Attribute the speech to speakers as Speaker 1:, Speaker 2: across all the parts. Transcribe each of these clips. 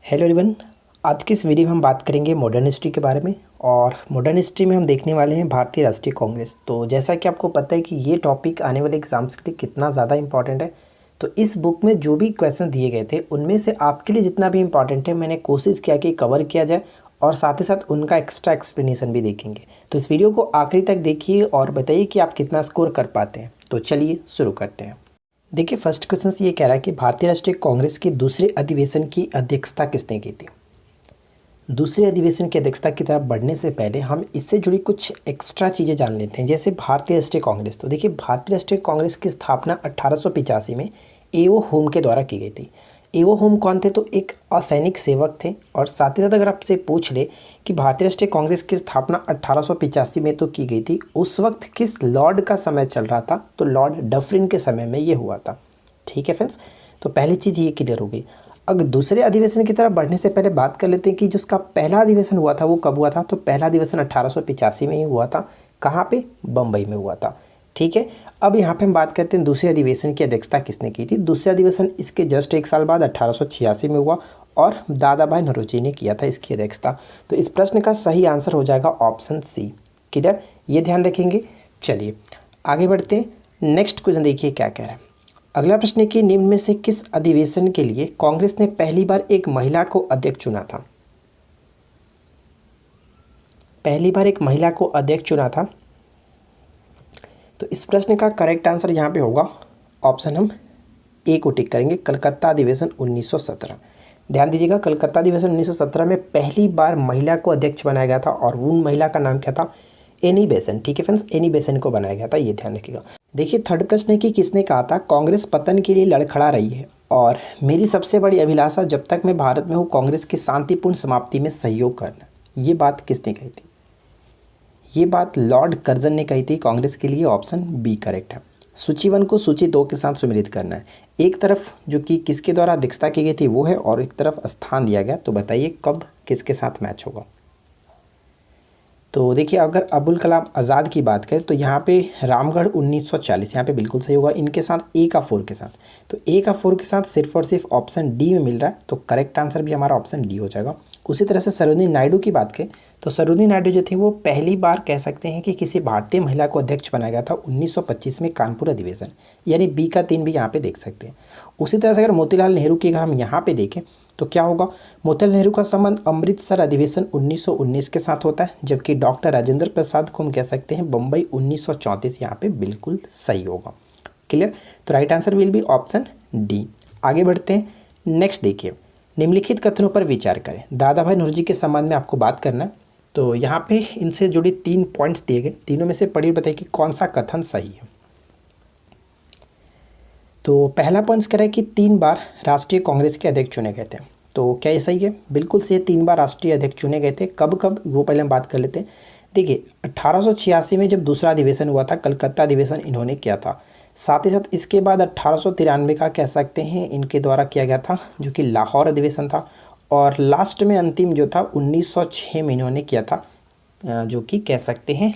Speaker 1: Hello everyone. आज की इस वीडियो में हम बात करेंगे मॉडर्न हिस्ट्री के बारे में। और मॉडर्न हिस्ट्री में हम देखने वाले हैं भारतीय राष्ट्रीय कांग्रेस। तो जैसा कि आपको पता है कि ये टॉपिक आने वाले एग्जाम्स के लिए कितना ज़्यादा इंपॉर्टेंट है, तो इस बुक में जो भी क्वेश्चन दिए गए थे उनमें से आपके लिए जितना भी इंपॉर्टेंट है मैंने कोशिश किया कि कवर किया जाए, और साथ ही साथ उनका एक्स्ट्रा एक्सप्लेनेशन भी देखेंगे। तो इस वीडियो को आखिरी तक देखिए और बताइए कि आप कितना स्कोर कर पाते हैं। तो चलिए शुरू करते हैं। देखिए, फर्स्ट क्वेश्चन ये कह रहा है कि भारतीय राष्ट्रीय कांग्रेस के दूसरे अधिवेशन की अध्यक्षता किसने की थी। दूसरे अधिवेशन की अध्यक्षता की तरफ बढ़ने से पहले हम इससे जुड़ी कुछ एक्स्ट्रा चीज़ें जान लेते हैं। जैसे भारतीय राष्ट्रीय कांग्रेस, तो देखिए भारतीय राष्ट्रीय कांग्रेस की स्थापना 1885 में एओ होम के द्वारा की गई थी। एओ होम कौन थे? तो एक असैनिक सेवक थे। और साथ ही साथ अगर आपसे पूछ ले कि भारतीय राष्ट्रीय कांग्रेस की स्थापना 1885 में तो की गई थी, उस वक्त किस लॉर्ड का समय चल रहा था? तो लॉर्ड डफरिन के समय में ये हुआ था। ठीक है फ्रेंड्स, तो पहली चीज़ ये क्लियर हो गई। अगर दूसरे अधिवेशन की तरफ बढ़ने से पहले बात कर लेते हैं कि जिसका पहला अधिवेशन हुआ था वो कब हुआ था। तो पहला अधिवेशन 1885 में ही हुआ था। कहाँ पे? बम्बई में हुआ था। ठीक है, अब यहाँ पे हम बात करते हैं दूसरे अधिवेशन की अध्यक्षता किसने की थी। दूसरे अधिवेशन इसके जस्ट एक साल बाद 1886 में हुआ और दादा भाई नौरोजी ने किया था इसकी अध्यक्षता। तो इस प्रश्न का सही आंसर हो जाएगा ऑप्शन सी। क्लियर, ये ध्यान रखेंगे। चलिए आगे बढ़ते हैं। नेक्स्ट क्वेश्चन देखिए क्या कह रहा है। अगला प्रश्न है कि निम्न में से किस अधिवेशन के लिए कांग्रेस ने पहली बार एक महिला को अध्यक्ष चुना था। पहली बार एक महिला को अध्यक्ष चुना था। तो इस प्रश्न का करेक्ट आंसर यहाँ पे होगा ऑप्शन हम ए को टिक करेंगे, कलकत्ता अधिवेशन 1917। ध्यान दीजिएगा, कलकत्ता अधिवेशन 1917 में पहली बार महिला को अध्यक्ष बनाया गया था और उन महिला का नाम क्या था? Annie Besant. ठीक है फ्रेंड्स, एनी बेसेंट को बनाया गया था, ये ध्यान रखिएगा। देखिए थर्ड प्रश्न है कि किसने कहा था कांग्रेस पतन के लिए लड़खड़ा रही है और मेरी सबसे बड़ी अभिलाषा जब तक मैं भारत में हूँ कांग्रेस की शांतिपूर्ण समाप्ति में सहयोग करना। ये बात किसने कही थी? ये बात लॉर्ड कर्जन ने कही थी कांग्रेस के लिए। ऑप्शन बी करेक्ट है। सूची 1 को सूची 2 के साथ सम्मिलित करना है। एक तरफ जो कि किसके द्वारा अध्यक्षता की गई थी वो है, और एक तरफ स्थान दिया गया। तो बताइए कब किसके साथ मैच होगा। तो देखिए अगर अबुल कलाम आज़ाद की बात करें तो यहाँ पे रामगढ़ 1940, यहाँ पे बिल्कुल सही होगा। इनके साथ ए का 4 के साथ, तो ए का 4 के साथ सिर्फ और सिर्फ ऑप्शन डी में मिल रहा है। तो करेक्ट आंसर भी हमारा ऑप्शन डी हो जाएगा। उसी तरह से सरोजिनी नायडू की बात करें तो सरोजिनी नायडू जो थी वो पहली बार कह सकते हैं कि किसी भारतीय महिला को अध्यक्ष बनाया गया था 1925 में कानपुर अधिवेशन, यानी बी का 3 भी यहाँ पे देख सकते हैं। उसी तरह से अगर मोतीलाल नेहरू की अगर हम यहाँ पे देखें तो क्या होगा? मोतीलाल नेहरू का संबंध अमृतसर अधिवेशन 1919 के साथ होता है, जबकि डॉक्टर राजेंद्र प्रसाद को हम कह सकते हैं बम्बई 1934। यहाँ पे बिल्कुल सही होगा। क्लियर, तो right answer will be option D. आगे बढ़ते हैं। नेक्स्ट देखिए, निम्नलिखित कथनों पर विचार करें। दादा भाई नौरोजी के संबंध में आपको बात करना है। तो यहाँ पे इनसे जुड़ी 3 पॉइंट्स दिए गए, तीनों में से पढ़िए, बताइए कि कौन सा कथन सही है। तो पहला पॉइंट कह रहा है कि 3 बार राष्ट्रीय कांग्रेस के अध्यक्ष चुने गए थे। तो क्या ये सही है? बिल्कुल सही है, 3 बार राष्ट्रीय अध्यक्ष चुने गए थे। कब कब वो पहले हम बात कर लेते हैं। देखिए 1886 में जब दूसरा अधिवेशन हुआ था, कलकत्ता अधिवेशन इन्होंने किया था। साथ ही साथ इसके बाद 1893 का कह सकते हैं इनके द्वारा किया गया था, जो कि लाहौर अधिवेशन था। और लास्ट में अंतिम जो था 1906 में इन्होंने किया था, जो कि कह सकते हैं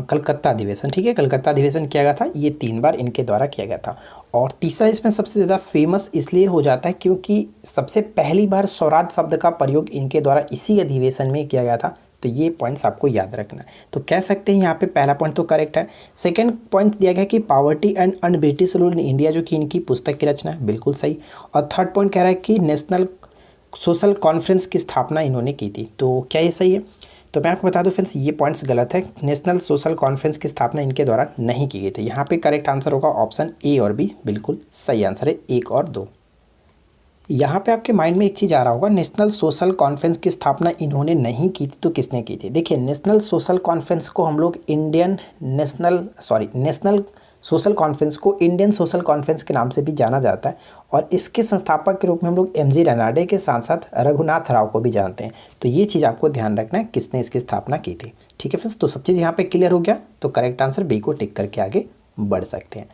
Speaker 1: कलकत्ता अधिवेशन। ठीक है, कलकत्ता अधिवेशन किया गया था। ये 3 बार इनके द्वारा किया गया था। और तीसरा इसमें सबसे ज़्यादा फेमस इसलिए हो जाता है क्योंकि सबसे पहली बार स्वराज शब्द का प्रयोग इनके द्वारा इसी अधिवेशन में किया गया था। तो ये पॉइंट्स आपको याद रखना है। तो कह सकते हैं यहाँ पे पहला पॉइंट तो करेक्ट है। सेकंड पॉइंट दिया गया कि poverty and un British rule in India, जो कि इनकी पुस्तक की रचना है, बिल्कुल सही। और थर्ड पॉइंट कह रहा है कि नेशनल सोशल कॉन्फ्रेंस की स्थापना इन्होंने की थी। तो क्या ये सही है? तो मैं आपको बता दूं फ्रेंड्स, ये पॉइंट्स गलत है। नेशनल सोशल कॉन्फ्रेंस की स्थापना इनके द्वारा नहीं की गई थी। यहाँ पे करेक्ट आंसर होगा ऑप्शन ए और बी, बिल्कुल सही आंसर है 1 और 2। यहाँ पे आपके माइंड में एक चीज़ आ रहा होगा, नेशनल सोशल कॉन्फ्रेंस की स्थापना इन्होंने नहीं की थी तो किसने की थी। देखिए नेशनल सोशल कॉन्फ्रेंस को हम लोग नेशनल सोशल कॉन्फ्रेंस को इंडियन सोशल कॉन्फ्रेंस के नाम से भी जाना जाता है। और इसके संस्थापक के रूप में हम लोग एमजी रनाडे के साथ साथ रघुनाथ राव को भी जानते हैं। तो ये चीज़ आपको ध्यान रखना है किसने इसकी स्थापना की थी। ठीक है फ्रेंड्स, तो सब चीज़ यहाँ पे क्लियर हो गया। तो करेक्ट आंसर बी को टिक करके आगे बढ़ सकते हैं।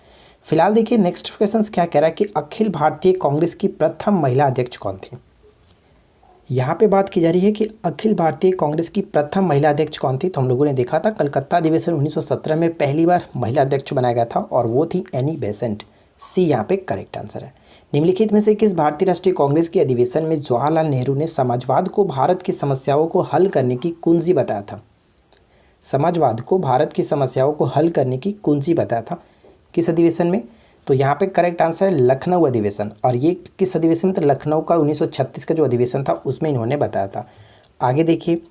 Speaker 1: फिलहाल देखिए नेक्स्ट क्वेश्चन क्या कह रहा है कि अखिल भारतीय कांग्रेस की प्रथम महिला अध्यक्ष कौन थी। यहाँ पे बात की जा रही है कि अखिल भारतीय कांग्रेस की प्रथम महिला अध्यक्ष कौन थी। तो हम लोगों ने देखा था कलकत्ता अधिवेशन 1917 में पहली बार महिला अध्यक्ष बनाया गया था और वो थी एनी बेसेंट। सी यहाँ पे करेक्ट आंसर है। निम्नलिखित में से किस भारतीय राष्ट्रीय कांग्रेस के अधिवेशन में जवाहरलाल नेहरू ने समाजवाद को भारत की समस्याओं को हल करने की कुंजी बताया था? समाजवाद को भारत की समस्याओं को हल करने की कुंजी बताया था किस अधिवेशन में? तो यहाँ पे करेक्ट आंसर है लखनऊ अधिवेशन। और ये किस अधिवेशन में? तो लखनऊ का 1936 का जो अधिवेशन था उसमें इन्होंने बताया था। आगे देखिए,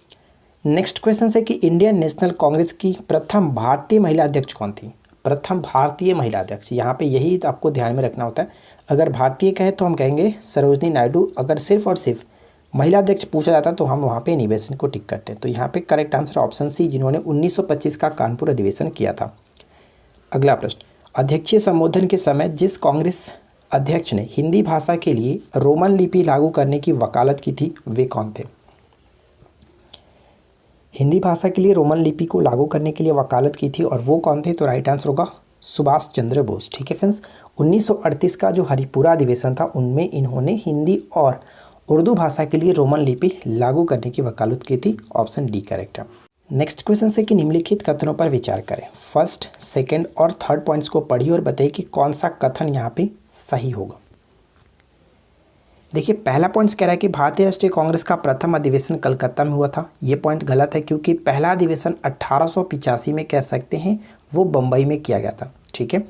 Speaker 1: नेक्स्ट क्वेश्चन है कि इंडियन नेशनल कांग्रेस की प्रथम भारतीय महिला अध्यक्ष कौन थी? प्रथम भारतीय महिला अध्यक्ष, यहाँ पे यही आपको ध्यान में रखना होता है। अगर भारतीय कहे तो हम कहेंगे सरोजनी नायडू, अगर सिर्फ और सिर्फ महिला अध्यक्ष पूछा जाता तो हम वहाँ पे एनी बेसेंट को टिक करते हैं। तो यहाँ पे करेक्ट आंसर ऑप्शन सी, जिन्होंने 1925 का कानपुर अधिवेशन किया था। अगला प्रश्न, अध्यक्षीय संबोधन के समय जिस कांग्रेस अध्यक्ष ने हिंदी भाषा के लिए रोमन लिपि लागू करने की वकालत की थी वे कौन थे? हिंदी भाषा के लिए रोमन लिपि को लागू करने के लिए वकालत की थी और वो कौन थे? तो राइट आंसर होगा सुभाष चंद्र बोस। ठीक है फ्रेंड्स, 1938 का जो हरिपुरा अधिवेशन था उनमें इन्होंने हिंदी और उर्दू भाषा के लिए रोमन लिपि लागू करने की वकालत की थी। ऑप्शन डी करेक्ट है। नेक्स्ट क्वेश्चन से कि निम्नलिखित कथनों पर विचार करें। फर्स्ट, सेकंड और थर्ड पॉइंट्स को पढ़िए और बताइए कि कौन सा कथन यहाँ पे सही होगा। देखिए, पहला पॉइंट कह रहा है कि भारतीय राष्ट्रीय कांग्रेस का प्रथम अधिवेशन कलकत्ता में हुआ था। ये पॉइंट गलत है, क्योंकि पहला अधिवेशन 1885 में कह सकते हैं वो बम्बई में किया गया था। ठीक है,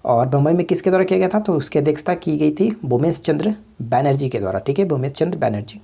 Speaker 1: और बम्बई में किसके द्वारा किया गया था? तो उसकी अध्यक्षता की गई थी भूमेश चंद्र बैनर्जी के द्वारा। ठीक है, भूमेश चंद्र बैनर्जी।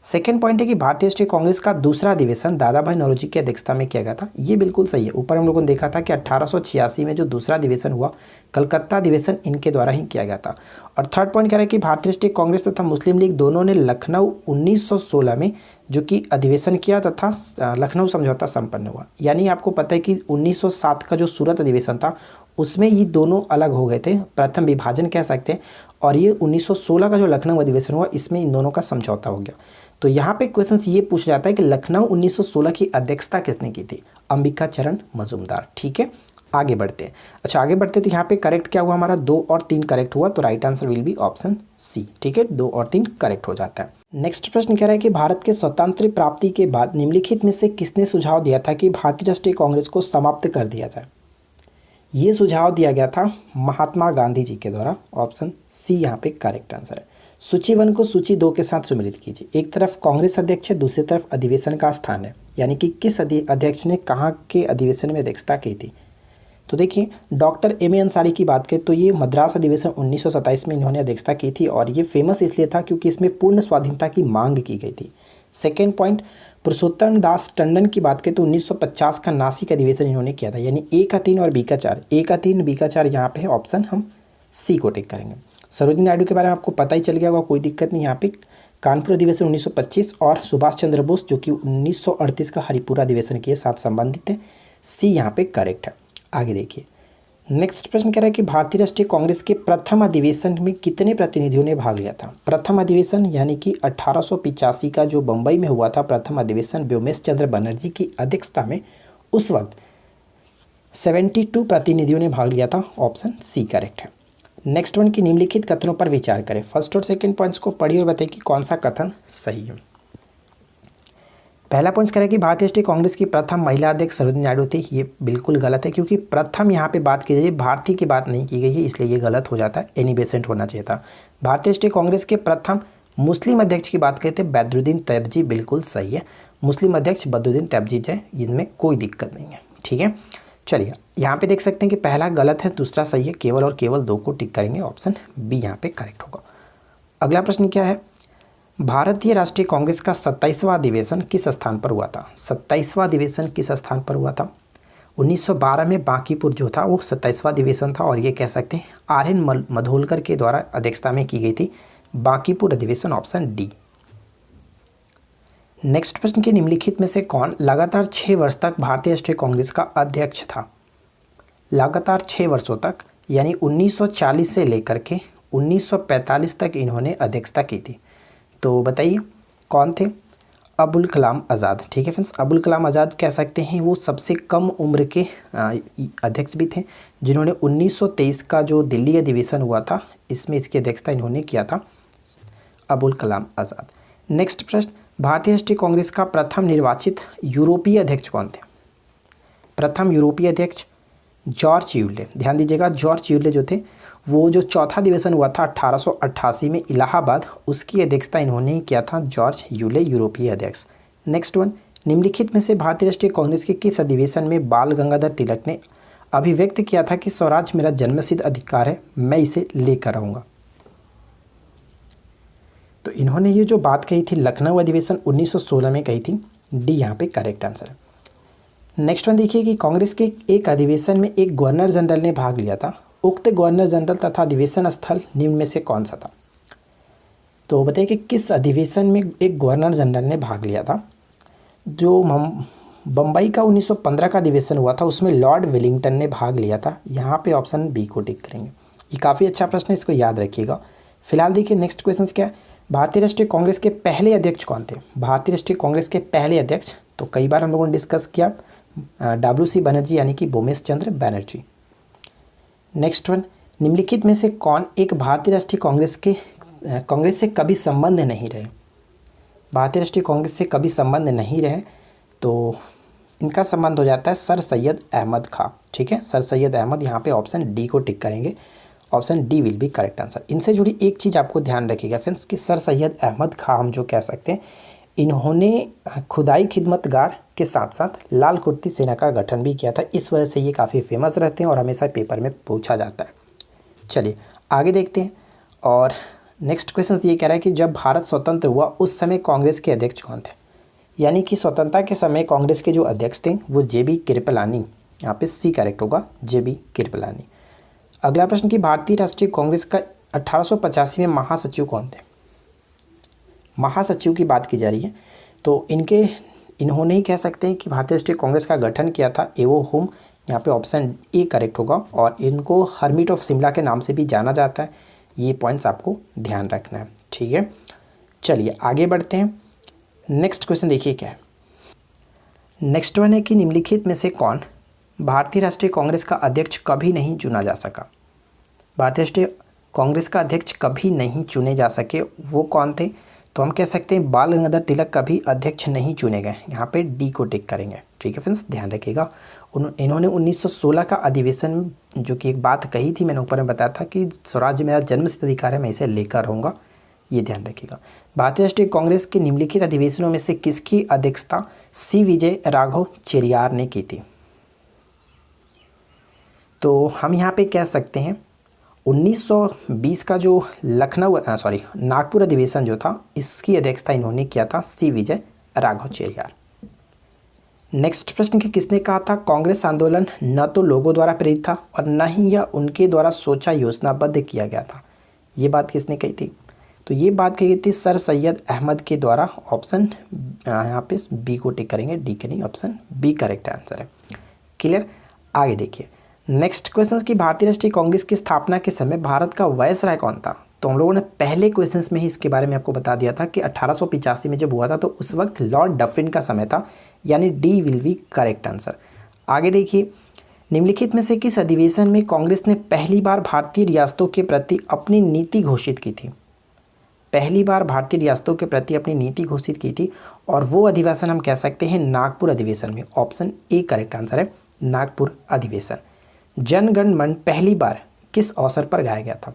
Speaker 1: सेकेंड पॉइंट है कि भारतीय राष्ट्रीय कांग्रेस का दूसरा अधिवेशन दादा भाई नौरोजी की अध्यक्षता में किया गया था। ये बिल्कुल सही है। ऊपर हम लोगों ने देखा था कि 1886 में जो दूसरा अधिवेशन हुआ, कलकत्ता अधिवेशन इनके द्वारा ही किया गया था। और थर्ड पॉइंट कह रहा है कि भारतीय राष्ट्रीय कांग्रेस तथा मुस्लिम लीग दोनों ने लखनऊ 1916 में जो कि अधिवेशन किया तथा लखनऊ समझौता संपन्न हुआ। यानी आपको पता है कि 1907 का जो सूरत अधिवेशन था उसमें ये दोनों अलग हो गए थे, प्रथम विभाजन कह सकते हैं। और ये 1916 का जो लखनऊ अधिवेशन हुआ इसमें इन दोनों का समझौता हो गया। तो यहाँ पे क्वेश्चन ये पूछा जाता है कि लखनऊ 1916 की अध्यक्षता किसने की थी? अंबिका चरण मजूमदार। ठीक है, आगे बढ़ते हैं। अच्छा, आगे बढ़ते तो यहाँ पे करेक्ट क्या हुआ हमारा? 2 और 3 करेक्ट हुआ, तो right answer will be option C. ठीक है, 2 और 3 करेक्ट हो जाता है। नेक्स्ट प्रश्न कह रहा है कि भारत के स्वतंत्र प्राप्ति के बाद निम्नलिखित में से किसने सुझाव दिया था कि भारतीय राष्ट्रीय कांग्रेस को समाप्त कर दिया जाए? ये सुझाव दिया गया था महात्मा गांधी जी के द्वारा। ऑप्शन सी यहाँ पे करेक्ट आंसर है। सूची 1 को सूची 2 के साथ सम्मिलित कीजिए। एक तरफ कांग्रेस अध्यक्ष है, दूसरी तरफ अधिवेशन का स्थान है, यानी कि किस अध्यक्ष ने कहाँ के अधिवेशन में अध्यक्षता की थी? तो देखिए, डॉक्टर एम ए अंसारी की बात करें तो ये मद्रास अधिवेशन 1927 में इन्होंने अध्यक्षता की थी। और ये फेमस इसलिए था क्योंकि इसमें पूर्ण स्वाधीनता की मांग की गई थी। सेकेंड पॉइंट, पुरुषोत्तम दास टंडन की बात करें तो 1950 का नासिक अधिवेशन इन्होंने किया था। यानी ए का 3 और बी का 4, ए का 3 बी का 4 यहाँ पे है। ऑप्शन हम सी को टिक करेंगे। सरोजिनी नायडू के बारे में आपको पता ही चल गया होगा, कोई दिक्कत नहीं। यहाँ पे कानपुर अधिवेशन 1925 और सुभाष चंद्र बोस जो कि 1938 का हरिपुरा अधिवेशन के साथ संबंधित है। सी यहाँ पे करेक्ट है। आगे देखिए, नेक्स्ट प्रश्न कह रहा है कि भारतीय राष्ट्रीय कांग्रेस के प्रथम अधिवेशन में कितने प्रतिनिधियों ने भाग लिया था? प्रथम अधिवेशन यानी कि 1885 का जो बम्बई में हुआ था प्रथम अधिवेशन व्योमेश चंद्र बनर्जी की अध्यक्षता में, उस वक्त 72 प्रतिनिधियों ने भाग लिया था। ऑप्शन सी करेक्ट है। नेक्स्ट वन की निम्नलिखित कथनों पर विचार करें। फर्स्ट और सेकंड पॉइंट्स को पढ़िए और बताइए कि कौन सा कथन सही है। पहला पॉइंट कह रहा है कि भारतीय राष्ट्रीय कांग्रेस की प्रथम महिला अध्यक्ष सरोजिनी नायडू थी। ये बिल्कुल गलत है, क्योंकि प्रथम यहाँ पे बात की जाए, भारतीय की बात नहीं की गई है, इसलिए ये गलत हो जाता है। एनी बेसेंट होना चाहिए था। भारतीय राष्ट्रीय कांग्रेस के प्रथम मुस्लिम अध्यक्ष की बात करते बद्रुद्दीन तैयबजी, बिल्कुल सही है। मुस्लिम अध्यक्ष बद्रुद्दीन तैयबजी है, इनमें कोई दिक्कत नहीं है। ठीक है, चलिए यहाँ पे देख सकते हैं कि पहला गलत है, दूसरा सही है। केवल और केवल 2 को टिक करेंगे। ऑप्शन बी यहाँ पे करेक्ट होगा। अगला प्रश्न क्या है? भारतीय राष्ट्रीय कांग्रेस का 27वां अधिवेशन किस स्थान पर हुआ था? 27वां अधिवेशन किस स्थान पर हुआ था? 1912 में बांकीपुर जो था वो 27वां अधिवेशन था। और ये कह सकते हैं आर.एन. मधोलकर के द्वारा अध्यक्षता में की गई थी बांकीपुर अधिवेशन। Option D. नेक्स्ट प्रश्न के निम्नलिखित में से कौन लगातार 6 वर्ष तक भारतीय राष्ट्रीय कांग्रेस का अध्यक्ष था? लगातार 6 वर्षों तक, यानी 1940 से लेकर के 1945 तक इन्होंने अध्यक्षता की थी। तो बताइए कौन थे? अबुल कलाम आज़ाद। ठीक है फ्रेंड्स, अबुल कलाम आज़ाद कह सकते हैं वो सबसे कम उम्र के अध्यक्ष भी थे, जिन्होंने 1923 का जो दिल्ली अधिवेशन हुआ था इसमें इसकी अध्यक्षता इन्होंने किया था, अबुल कलाम आज़ाद। नेक्स्ट प्रश्न, भारतीय राष्ट्रीय कांग्रेस का प्रथम निर्वाचित यूरोपीय अध्यक्ष कौन थे? प्रथम यूरोपीय अध्यक्ष जॉर्ज यूले। ध्यान दीजिएगा, जॉर्ज यूले जो थे वो जो चौथा अधिवेशन हुआ था 1888 में इलाहाबाद, उसकी अध्यक्षता इन्होंने ही किया था, जॉर्ज यूले, यूरोपीय अध्यक्ष। नेक्स्ट वन, निम्नलिखित में से भारतीय राष्ट्रीय कांग्रेस के किस अधिवेशन में बाल गंगाधर तिलक ने अभिव्यक्त किया था कि स्वराज मेरा जन्मसिद्ध अधिकार है, मैं इसे लेकर आऊँगा। तो इन्होंने ये जो बात कही थी लखनऊ अधिवेशन 1916 में कही थी, डी यहाँ पे करेक्ट आंसर है। नेक्स्ट वन देखिए कि कांग्रेस के एक अधिवेशन में एक गवर्नर जनरल ने भाग लिया था, उक्त गवर्नर जनरल तथा अधिवेशन स्थल निम्न में से कौन सा था। तो बताइए कि किस अधिवेशन में एक गवर्नर जनरल ने भाग लिया था। जो बम्बई का 1915 का अधिवेशन हुआ था उसमें लॉर्ड वेलिंगटन ने भाग लिया था, यहाँ पे ऑप्शन बी को टिक करेंगे। ये काफ़ी अच्छा प्रश्न है, इसको याद रखिएगा। फिलहाल देखिए नेक्स्ट क्वेश्चन क्या है, भारतीय राष्ट्रीय कांग्रेस के पहले अध्यक्ष कौन थे। भारतीय राष्ट्रीय कांग्रेस के पहले अध्यक्ष तो कई बार हम लोगों ने डिस्कस किया, WC बनर्जी यानी कि भूमेश चंद्र बैनर्जी। नेक्स्ट वन, निम्नलिखित में से कौन एक भारतीय राष्ट्रीय कांग्रेस से कभी संबंध नहीं रहे। भारतीय राष्ट्रीय कांग्रेस से कभी संबंध नहीं रहे, तो इनका संबंध हो जाता है सर सैयद अहमद खां। ठीक है, सर सैयद अहमद, यहाँ पे ऑप्शन डी को टिक करेंगे, option D will be correct answer. इनसे जुड़ी एक चीज़ आपको ध्यान रखिएगा फ्रेंड्स कि सर सैयद अहमद खां हम जो कह सकते हैं, इन्होंने खुदाई खिदमतगार के साथ साथ लाल कुर्ती सेना का गठन भी किया था, इस वजह से ये काफ़ी फेमस रहते हैं और हमेशा पेपर में पूछा जाता है। चलिए आगे देखते हैं। और नेक्स्ट क्वेश्चन ये कह रहा है कि जब भारत स्वतंत्र हुआ उस समय कांग्रेस के अध्यक्ष कौन थे। यानी कि स्वतंत्रता के समय कांग्रेस के जो अध्यक्ष थे वो JB कृपलानी, यहाँ पे सी करेक्ट होगा, JB कृपलानी। अगला प्रश्न कि भारतीय राष्ट्रीय कांग्रेस का 1885 में महासचिव कौन थे। महासचिव की बात की जा रही है, तो इन्होंने ही कह सकते हैं कि भारतीय राष्ट्रीय कांग्रेस का गठन किया था एवो हुम, यहाँ पे ऑप्शन ए करेक्ट होगा। और इनको हर्मिट ऑफ शिमला के नाम से भी जाना जाता है, ये पॉइंट्स आपको ध्यान रखना है। ठीक है, चलिए आगे बढ़ते हैं। नेक्स्ट क्वेश्चन देखिए क्या है। नेक्स्ट वन है कि निम्नलिखित में से कौन भारतीय राष्ट्रीय कांग्रेस का अध्यक्ष कभी नहीं चुना जा सका। भारतीय राष्ट्रीय कांग्रेस का अध्यक्ष कभी नहीं चुने जा सके, वो कौन थे। तो हम कह सकते हैं बाल गंगाधर तिलक कभी अध्यक्ष नहीं चुने गए, यहाँ पे डी को टिक करेंगे। ठीक है फ्रेंड्स, ध्यान रखिएगा। इन्होंने 1916 का अधिवेशन में जो कि एक बात कही थी, मैंने ऊपर में बताया था कि स्वराज मेरा जन्मसिद्ध अधिकार है, मैं इसे लेकर रहूँगा, ये ध्यान रखिएगा। भारतीय राष्ट्रीय कांग्रेस के निम्नलिखित अधिवेशनों में से किसकी अध्यक्षता सी विजय राघव चेरियार ने की थी। तो हम यहाँ पे कह सकते हैं 1920 का जो नागपुर अधिवेशन जो था, इसकी अध्यक्षता इन्होंने किया था सी विजय राघव चेरियार। नेक्स्ट प्रश्न कि किसने कहा था कांग्रेस आंदोलन न तो लोगों द्वारा प्रेरित था और न ही यह उनके द्वारा सोचा योजनाबद्ध किया गया था। ये बात किसने कही थी। तो ये बात कही थी सर सैयद अहमद के द्वारा, ऑप्शन यहाँ पे बी को टिक करेंगे, डी के नहीं, ऑप्शन बी करेक्ट आंसर है। क्लियर, आगे देखिए। नेक्स्ट क्वेश्चन कि भारतीय राष्ट्रीय कांग्रेस की स्थापना के समय भारत का वायसराय कौन था। तो हम लोगों ने पहले क्वेश्चंस में ही इसके बारे में आपको बता दिया था कि 1885 में जब हुआ था तो उस वक्त लॉर्ड डफरिन का समय था, यानी D will be correct answer. आगे देखिए, निम्नलिखित में से किस अधिवेशन में कांग्रेस ने पहली बार भारतीय रियासतों के प्रति अपनी नीति घोषित की थी। पहली बार भारतीय रियासतों के प्रति अपनी नीति घोषित की थी, और वो अधिवेशन हम कह सकते हैं नागपुर अधिवेशन में, ऑप्शन ए करेक्ट आंसर है, नागपुर अधिवेशन। जन गण मन पहली बार किस अवसर पर गाया गया था।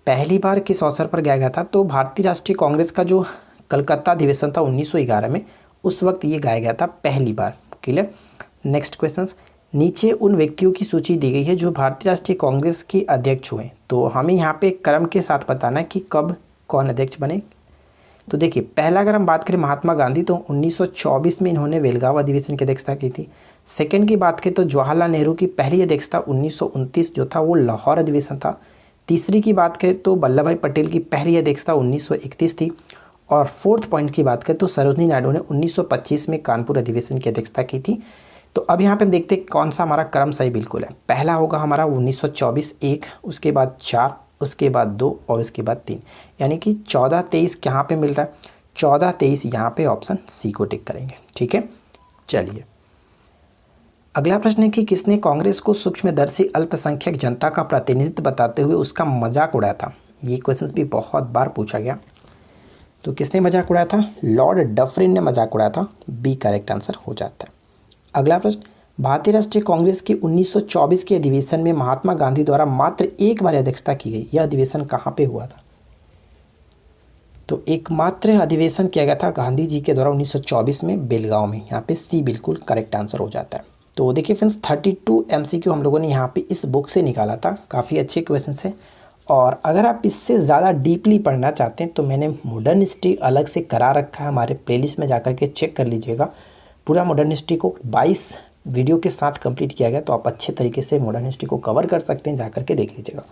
Speaker 1: पहली बार किस अवसर पर गाया गया था। तो भारतीय राष्ट्रीय कांग्रेस का जो कलकत्ता अधिवेशन था 1911 में, उस वक्त ये गाया गया था पहली बार। क्लियर। नेक्स्ट क्वेश्चन, नीचे उन व्यक्तियों की सूची दी गई है जो भारतीय राष्ट्रीय कांग्रेस के अध्यक्ष हुए। तो हमें यहाँ पे क्रम के साथ बताना है कि कब कौन अध्यक्ष बने। तो देखिए, पहला अगर हम बात करें महात्मा गांधी, तो 1924 में इन्होंने बेलगाव अधिवेशन की अध्यक्षता की थी। सेकंड की बात करें तो जवाहरलाल नेहरू की पहली अध्यक्षता 1929 जो था वो लाहौर अधिवेशन था। तीसरी की बात करें तो वल्लभ भाई पटेल की पहली अध्यक्षता 1931 थी। और फोर्थ पॉइंट की बात करें तो सरोजनी नायडू ने 1925 में कानपुर अधिवेशन की अध्यक्षता की थी। तो अब यहाँ पे हम देखते हैं कौन सा हमारा क्रम सही बिल्कुल है। पहला होगा हमारा 1924 1, उसके बाद 4, उसके बाद 2 और उसके बाद 3, यानी कि 14 23 कहाँ पे मिल रहा है, 14 23 यहाँ पे ऑप्शन सी को टिक करेंगे। ठीक है, चलिए अगला प्रश्न है कि किसने कांग्रेस को सूक्ष्मदर्शी अल्पसंख्यक जनता का प्रतिनिधित्व बताते हुए उसका मजाक उड़ाया था। ये क्वेश्चन भी बहुत बार पूछा गया। तो किसने मजाक उड़ाया था, लॉर्ड डफरिन ने मजाक उड़ाया था, बी करेक्ट आंसर हो जाता है। अगला प्रश्न, भारतीय राष्ट्रीय कांग्रेस के 1924 के अधिवेशन में महात्मा गांधी द्वारा मात्र एक बार अध्यक्षता की गई। यह अधिवेशन कहाँ पे हुआ था? तो एकमात्र अधिवेशन किया गया था गांधी जी के द्वारा 1924 में बेलगांव में। यहाँ पे सी बिल्कुल करेक्ट आंसर हो जाता है। तो देखिए फ्रेंड्स 32 MCQ हम लोगों ने यहाँ पे इस बुक से निकाला था। काफ़ी अच्छे क्वेश्चन है। और अगर आप इससे ज़्यादा डीपली पढ़ना चाहते हैं तो मैंने मॉडर्न हिस्ट्री अलग से करा रखा है, हमारे प्लेलिस्ट में जाकर के चेक कर लीजिएगा। पूरा मॉडर्न हिस्ट्री को 22 वीडियो के साथ कंप्लीट किया गया, तो आप अच्छे तरीके से मॉडर्न हिस्ट्री को कवर कर सकते हैं, जाकर के देख लीजिएगा।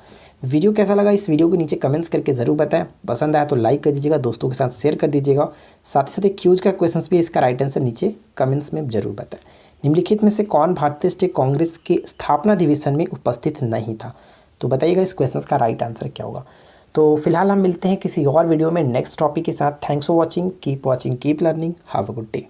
Speaker 1: वीडियो कैसा लगा इस वीडियो को नीचे कमेंट्स करके ज़रूर बताएं। पसंद आया तो लाइक कर दीजिएगा, दोस्तों के साथ शेयर कर दीजिएगा। साथ ही साथ एक क्यूज का क्वेश्चन भी, इसका राइट आंसर नीचे कमेंट्स में जरूर बताएं। निम्नलिखित में से कौन भारतीय राष्ट्रीय कांग्रेस के स्थापना अधिवेशन में उपस्थित नहीं था? तो बताइएगा इस क्वेश्चन का राइट आंसर क्या होगा। तो फिलहाल हम मिलते हैं किसी और वीडियो में नेक्स्ट टॉपिक के साथ। Thanks for watching, keep learning, have a good day.